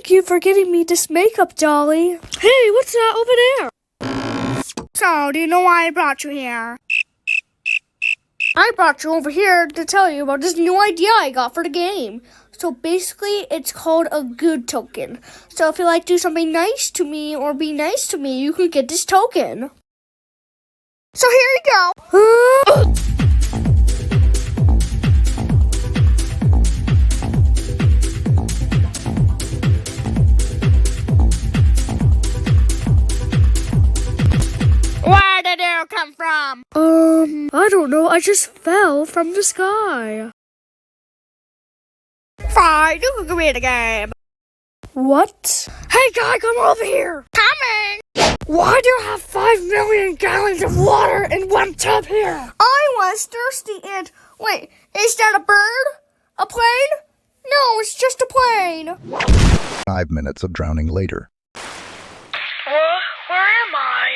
Thank you for getting me this makeup, Dolly. Hey, what's that over there? So, do you know why I brought you here? I brought you over here to tell you about this new idea I got for the game. So basically, it's called a good token. So if you like to do something nice to me or be nice to me, you can get this token. So here you go. Where did it come from? I don't know. I just fell from the sky. Fine, you can give me the game. What? Hey, guy, come over here. Coming. Why do you have 5 million gallons of water in one tub here? I was thirsty and... Wait, is that a bird? A plane? No, it's just a plane. 5 minutes of drowning later. Where am I?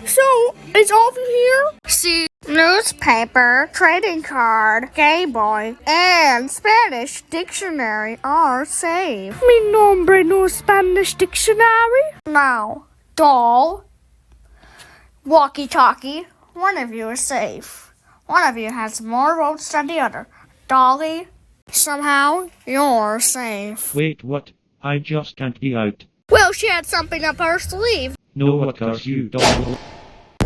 So, is all of you here? See, newspaper, trading card, Game Boy, and Spanish dictionary are safe. Mi nombre no Spanish dictionary? No. Doll, walkie-talkie, one of you is safe. One of you has more votes than the other. Dolly, somehow you're safe. Wait, what? I just can't be out. Well, she had something up her sleeve. No, what curse you, doll?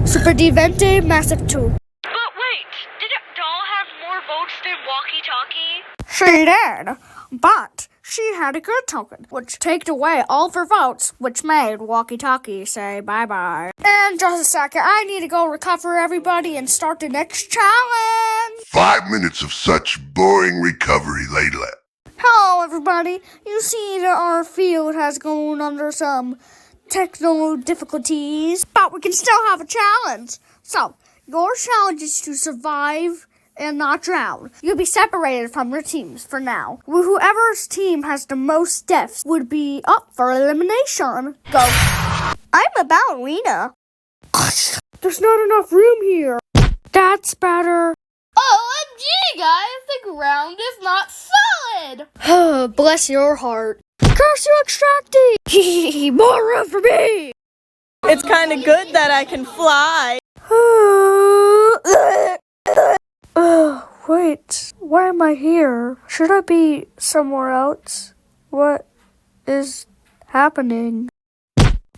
Super Divente Massive 2. But wait, did Doll have more votes than Walkie-Talkie? She did, but she had a good token, which taked away all of her votes, which made Walkie-Talkie say bye-bye. And just a second, I need to go recover everybody and start the next challenge. 5 minutes of such boring recovery later. Hello, everybody. You see that our field has gone under some technical difficulties, but we can still have a challenge. So, your challenge is to survive and not drown. You'll be separated from your teams for now. Whoever's team has the most deaths would be up for elimination. Go. I'm a ballerina. There's not enough room here. That's better. OMG, guys, the ground is not solid! Bless your heart. Curse you, Extracty! More room for me! It's kind of good that I can fly. Wait, why am I here? Should I be somewhere else? What is happening?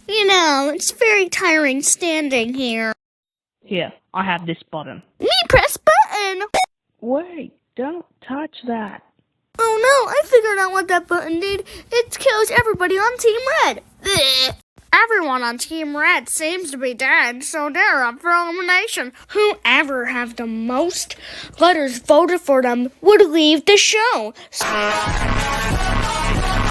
You know, it's very tiring standing here. Here, I have this button. Me press button! Wait, don't touch that. Oh no, I figured out what that button did. It kills everybody on Team Red. Blech. Everyone on Team Red seems to be dead, so they're up for elimination. Whoever have the most letters voted for them would leave the show.